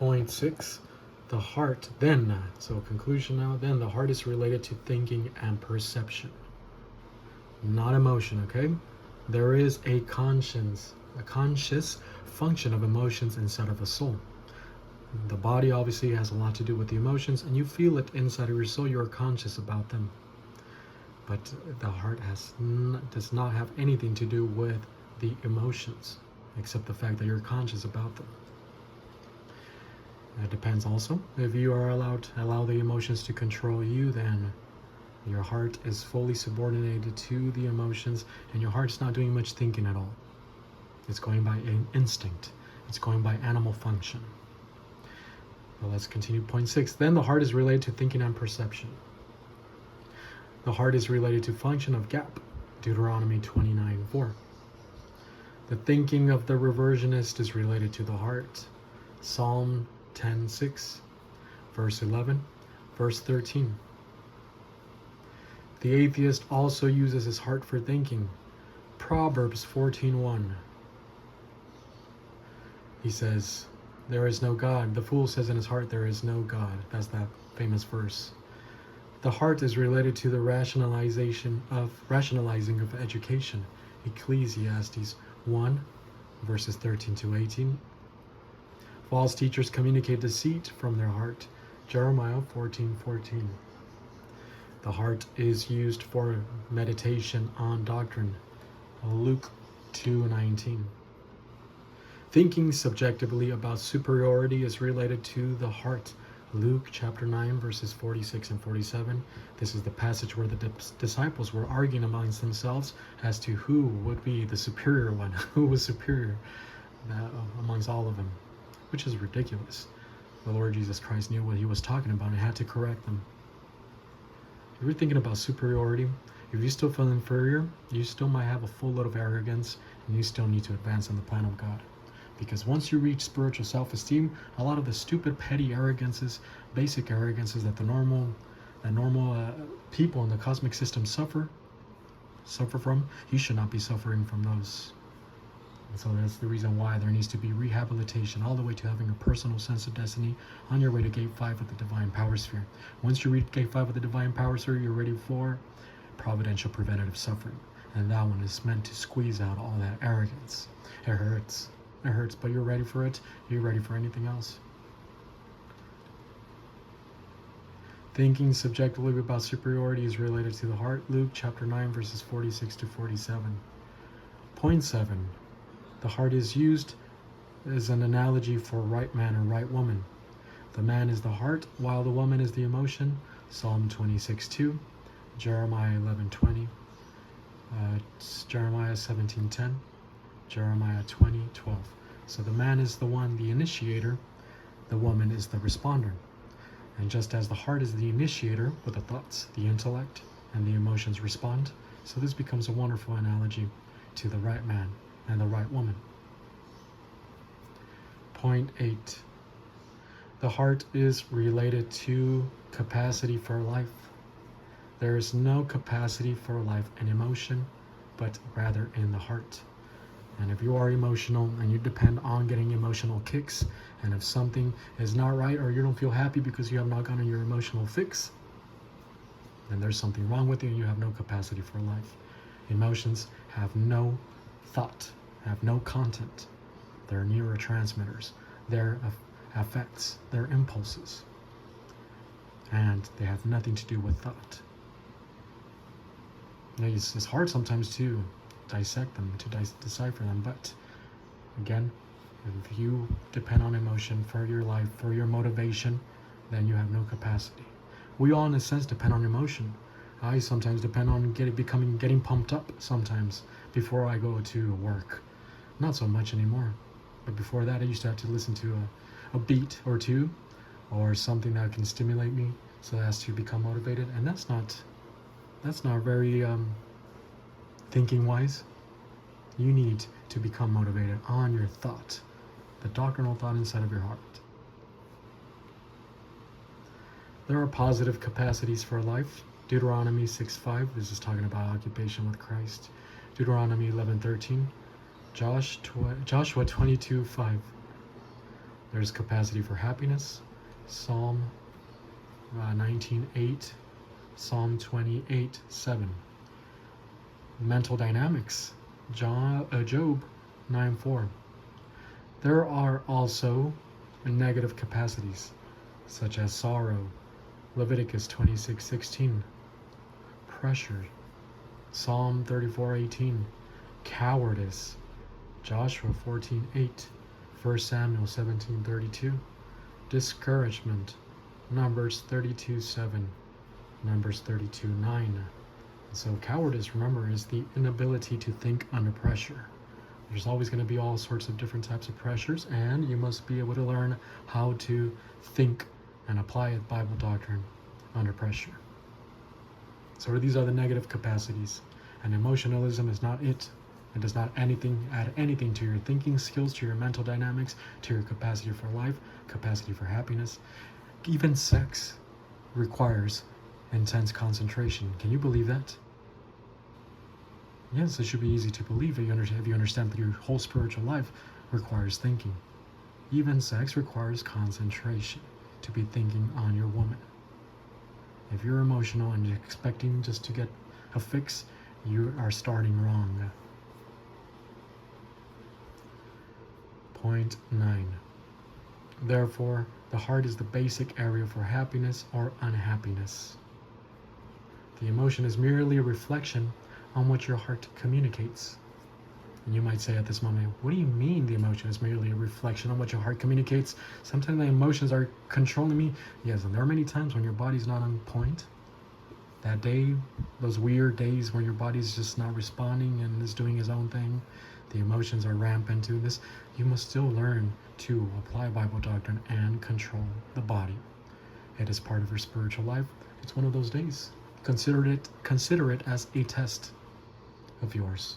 Point 6, the heart then, so conclusion now, then the heart is related to thinking and perception, not emotion, okay? There is a conscious function of emotions inside of a soul. The body obviously has a lot to do with the emotions, and you feel it inside of your soul. You are conscious about them. But the heart does not have anything to do with the emotions, except the fact that you're conscious about them. It depends also. If you are allow the emotions to control you, then your heart is fully subordinated to the emotions, and your heart's not doing much thinking at all. It's going by instinct. It's going by animal function. Well, let's continue. Point 6. Then the heart is related to thinking and perception. The heart is related to function of gap. Deuteronomy 29:4. The thinking of the reversionist is related to the heart. Psalm 10:6, verse 11, verse 13. The atheist also uses his heart for thinking. Proverbs 14:1. He says, "There is no God." The fool says in his heart, "There is no God." That's that famous verse. The heart is related to the rationalizing of education. Ecclesiastes 1, verses 13 to 18. False teachers communicate deceit from their heart. Jeremiah 14:14. The heart is used for meditation on doctrine. Luke 2:19. Thinking subjectively about superiority is related to the heart. Luke chapter 9, verses 46 and 47. This is the passage where the disciples were arguing amongst themselves as to who would be the superior one, who was superior amongst all of them, which is ridiculous. The Lord Jesus Christ knew what he was talking about and had to correct them. If you're thinking about superiority, if you still feel inferior, you still might have a full load of arrogance, and you still need to advance in the plan of God. Because once you reach spiritual self-esteem, a lot of the stupid, petty arrogances, basic arrogances that the normal people in the cosmic system suffer from, you should not be suffering from those. And so that's the reason why there needs to be rehabilitation all the way to having a personal sense of destiny on your way to Gate 5 of the Divine Power Sphere. Once you reach Gate 5 of the Divine Power Sphere, you're ready for providential preventative suffering. And that one is meant to squeeze out all that arrogance. It hurts. It hurts, but you're ready for it. You're ready for anything else. Thinking subjectively about superiority is related to the heart. Luke chapter 9, verses 46 to 47. Point 7. The heart is used as an analogy for right man and right woman. The man is the heart, while the woman is the emotion. Psalm 26:2, Jeremiah 11:20, Jeremiah 17:10, Jeremiah 20:12. So the man is the one, the initiator. The woman is the responder. And just as the heart is the initiator with the thoughts, the intellect, and the emotions respond, so this becomes a wonderful analogy to the right man and the right woman. Point 8. The heart is related to capacity for life. There is no capacity for life in emotion, but rather in the heart. And if you are emotional and you depend on getting emotional kicks, and if something is not right or you don't feel happy because you have not gotten your emotional fix, then there's something wrong with you and you have no capacity for life. Emotions have no thought, have no content. They're neurotransmitters, they're affects, they're impulses, and they have nothing to do with thought. It's hard sometimes to dissect them, to decipher them, but again, if you depend on emotion for your life, for your motivation, then you have no capacity. We all, in a sense, depend on emotion. I sometimes depend on getting pumped up sometimes before I go to work. Not so much anymore, but before that I used to have to listen to a beat or two, or something that can stimulate me so as to become motivated, and that's not very thinking wise. You need to become motivated on your thought, the doctrinal thought inside of your heart. There are positive capacities for life. Deuteronomy 6:5, this is talking about occupation with Christ. Deuteronomy 11:13, Joshua 22:5. There's capacity for happiness, Psalm 19:8, Psalm 28:7. Mental dynamics, Job 9:4. There are also negative capacities, such as sorrow, Leviticus 26:16, pressure, Psalm 34:18, cowardice, Joshua 14:8, 1 Samuel 17:32, discouragement, Numbers 32:7, Numbers 32:9. So cowardice, remember, is the inability to think under pressure. There's always going to be all sorts of different types of pressures, and you must be able to learn how to think and apply Bible doctrine under pressure. So these are the negative capacities, and emotionalism is not it. It does not add anything to your thinking skills, to your mental dynamics, to your capacity for life, capacity for happiness. Even sex requires intense concentration. Can you believe that? Yes, it should be easy to believe if you understand that your whole spiritual life requires thinking. Even sex requires concentration, to be thinking on your woman. If you're emotional and you're expecting just to get a fix, you are starting wrong. Point 9. Therefore, the heart is the basic area for happiness or unhappiness. The emotion is merely a reflection on what your heart communicates. And you might say at this moment, what do you mean the emotion is merely a reflection on what your heart communicates? Sometimes the emotions are controlling me. Yes, and there are many times when your body's not on point. That day, those weird days where your body's just not responding and is doing its own thing, the emotions are rampant to this. You must still learn to apply Bible doctrine and control the body. It is part of your spiritual life. It's one of those days. Consider it as a test of yours.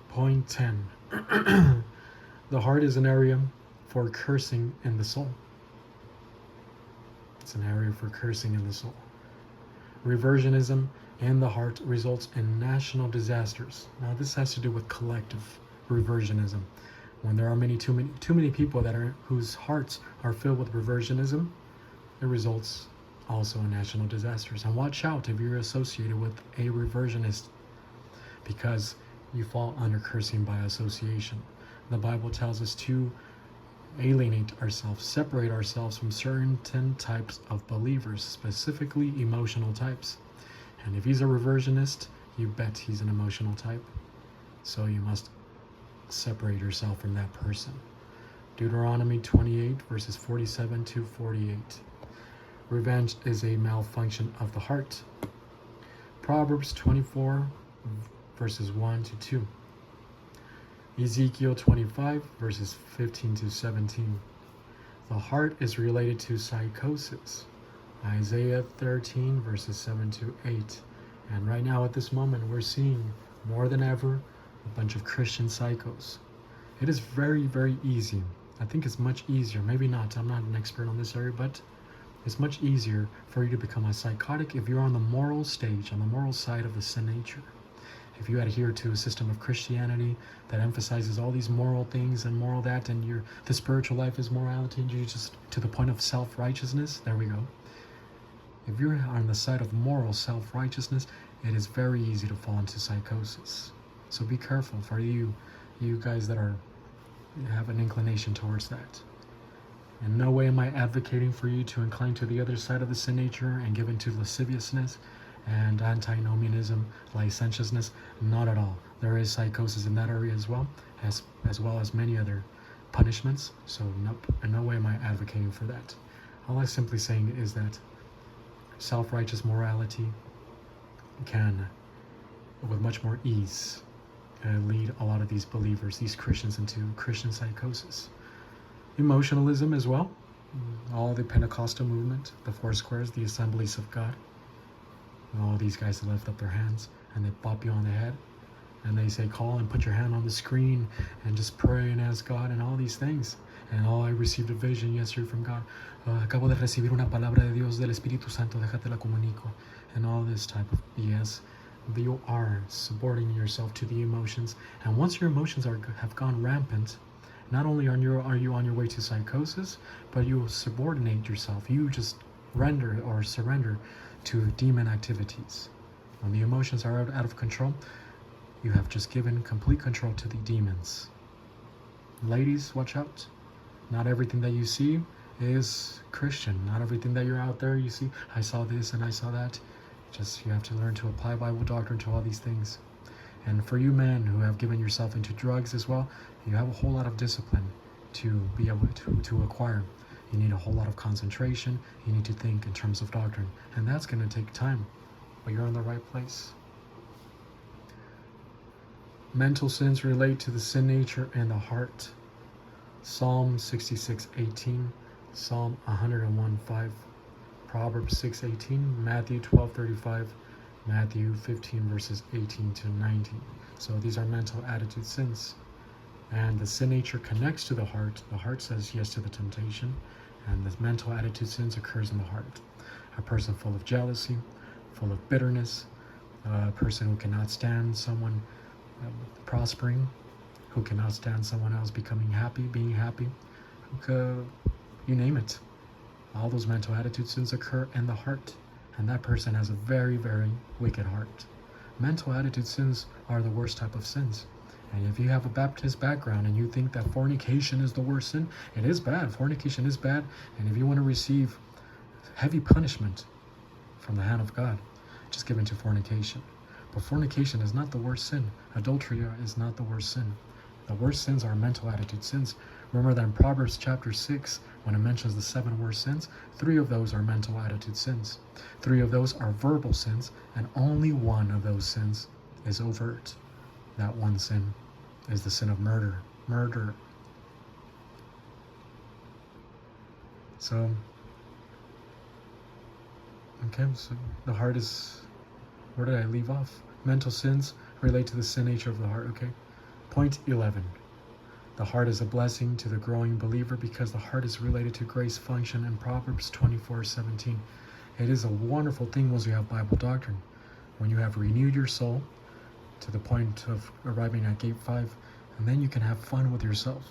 Point 10. The heart is an area for cursing in the soul. It's an area for cursing in the soul. Reversionism in the heart results in national disasters. Now this has to do with collective reversionism. When there are too many people whose hearts are filled with reversionism, it results also in national disasters. And watch out if you're associated with a reversionist, because you fall under cursing by association. The Bible tells us to alienate ourselves, separate ourselves from certain types of believers, specifically emotional types. And if he's a reversionist, you bet he's an emotional type. So you must separate yourself from that person. Deuteronomy 28, verses 47 to 48. Revenge is a malfunction of the heart. Proverbs 24, verses 1 to 2. Ezekiel 25, verses 15 to 17. The heart is related to psychosis. Isaiah 13, verses 7 to 8. And right now at this moment, we're seeing more than ever a bunch of Christian psychos. It is very, very easy. I think it's much easier. Maybe not. I'm not an expert on this area, but it's much easier for you to become a psychotic if you're on the moral stage, on the moral side of the sin nature. If you adhere to a system of Christianity that emphasizes all these moral things and moral that, and the spiritual life is morality, and you're just to the point of self-righteousness, there we go. If you're on the side of moral self-righteousness, it is very easy to fall into psychosis. So be careful for you guys that have an inclination towards that. In no way am I advocating for you to incline to the other side of the sin nature and give into lasciviousness and antinomianism, licentiousness. Not at all. There is psychosis in that area as well as many other punishments. So nope, in no way am I advocating for that. All I'm simply saying is that self-righteous morality can, with much more ease, lead a lot of these believers, these Christians, into Christian psychosis. Emotionalism as well. All the Pentecostal movement, the Four Squares, the Assemblies of God. All these guys that lift up their hands and they bop you on the head and they say, call and put your hand on the screen and just pray and ask God and all these things. And I received a vision yesterday from God. Acabo de recibir una palabra de Dios del Espíritu Santo, déjate la comunico. And all this type of BS. You are subordinating yourself to the emotions. And once your emotions have gone rampant, Not only are you on your way to psychosis, but you subordinate yourself. You just render or surrender to demon activities. When the emotions are out of control, you have just given complete control to the demons. Ladies, watch out. Not everything that you see is Christian. Not everything that you're out there you see, I saw this and I saw that. Just you have to learn to apply Bible doctrine to all these things. And for you men who have given yourself into drugs as well, you have a whole lot of discipline to be able to acquire. You need a whole lot of concentration. You need to think in terms of doctrine. And that's going to take time, but you're in the right place. Mental sins relate to the sin nature and the heart. Psalm 66:18, Psalm 101:5, Proverbs 6:18, Matthew 12:35, Matthew 15 verses 18 to 19. So these are mental attitude sins. And the sin nature connects to the heart. The heart says yes to the temptation. And the mental attitude sins occurs in the heart. A person full of jealousy, full of bitterness, a person who cannot stand someone prospering, who cannot stand someone else becoming happy, being happy, you name it. All those mental attitude sins occur in the heart. And that person has a very, very wicked heart. Mental attitude sins are the worst type of sins. And if you have a Baptist background and you think that fornication is the worst sin, it is bad. Fornication is bad. And if you want to receive heavy punishment from the hand of God, just give in to fornication. But fornication is not the worst sin. Adultery is not the worst sin. The worst sins are mental attitude sins. Remember that in Proverbs chapter 6, when it mentions the 7 worst sins, 3 of those are mental attitude sins. 3 of those are verbal sins, and only 1 of those sins is overt. That one sin is the sin of murder. Murder. So, okay, so the heart is, where did I leave off? Mental sins relate to the sin nature of the heart, okay? Point 11. The heart is a blessing to the growing believer because the heart is related to grace function in Proverbs 24:17. It is a wonderful thing once you have Bible doctrine. When you have renewed your soul to the point of arriving at gate 5, and then you can have fun with yourself.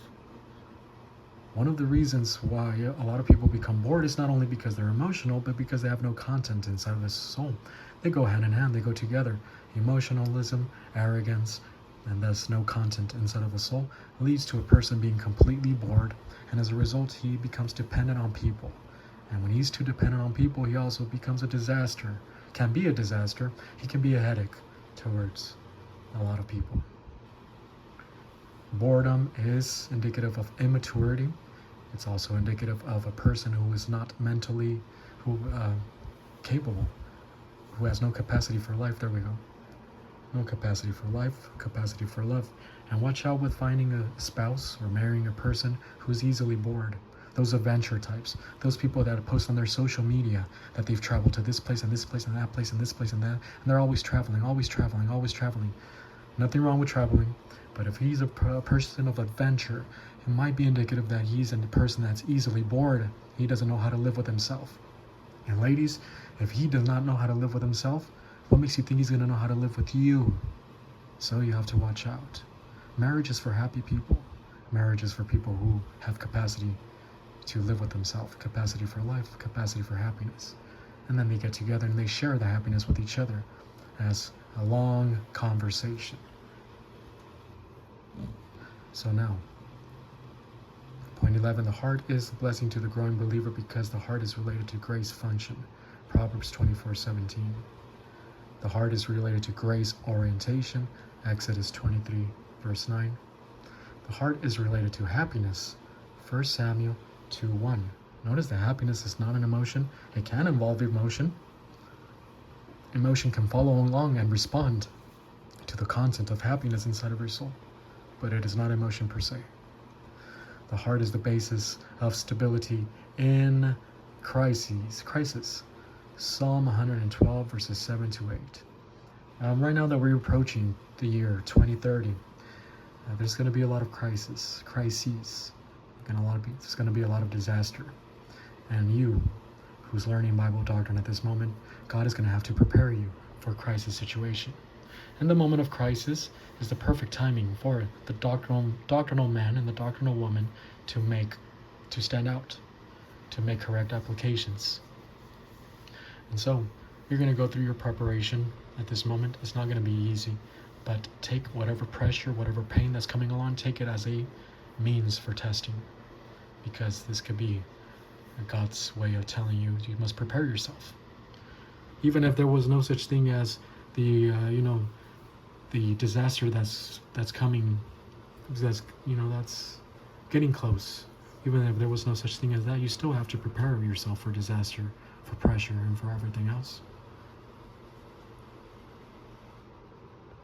One of the reasons why a lot of people become bored is not only because they're emotional, but because they have no content inside of their soul. They go hand in hand, they go together. Emotionalism, arrogance, and thus no content inside of the soul leads to a person being completely bored, and as a result he becomes dependent on people. And when he's too dependent on people, he also becomes a disaster. Can be a disaster. He can be a headache towards a lot of people. Boredom is indicative of immaturity. It's also indicative of a person who is not mentally capable, who has no capacity for life. There we go. No capacity for life, capacity for love. And watch out with finding a spouse or marrying a person who's easily bored. Those adventure types, those people that post on their social media that they've traveled to this place and this place and that place and this place and that, and they're always traveling, always traveling, always traveling. Nothing wrong with traveling, but if he's a person of adventure, it might be indicative that he's a person that's easily bored. He doesn't know how to live with himself. And ladies, if he does not know how to live with himself, what makes you think he's going to know how to live with you? So you have to watch out. Marriage is for happy people. Marriage is for people who have capacity to live with themselves, capacity for life, capacity for happiness. And then they get together and they share the happiness with each other as a long conversation. So now, point 11, the heart is a blessing to the growing believer because the heart is related to grace function. Proverbs 24:17. The heart is related to grace orientation. Exodus 23 verse 9. The heart is related to happiness. 1 Samuel 2:1. Notice that happiness is not an emotion. It can involve emotion. Emotion can follow along and respond to the content of happiness inside of your soul, but it is not emotion per se. The heart is the basis of stability in crisis. Psalm 112 verses 7 to 8. Right now that we're approaching the year 2030, there's going to be a lot of crises. There's going to be a lot of disaster. And you, who's learning Bible doctrine at this moment, God is going to have to prepare you for a crisis situation. And the moment of crisis is the perfect timing for the doctrinal man and the doctrinal woman to stand out, to make correct applications. And so you're going to go through your preparation at this moment. It's not going to be easy, but take whatever pressure, whatever pain that's coming along, take it as a means for testing, because this could be God's way of telling you you must prepare yourself. Even if there was no such thing as the the disaster that's coming, that's getting close. Even if there was no such thing as that, you still have to prepare yourself for disaster, for pressure, and for everything else.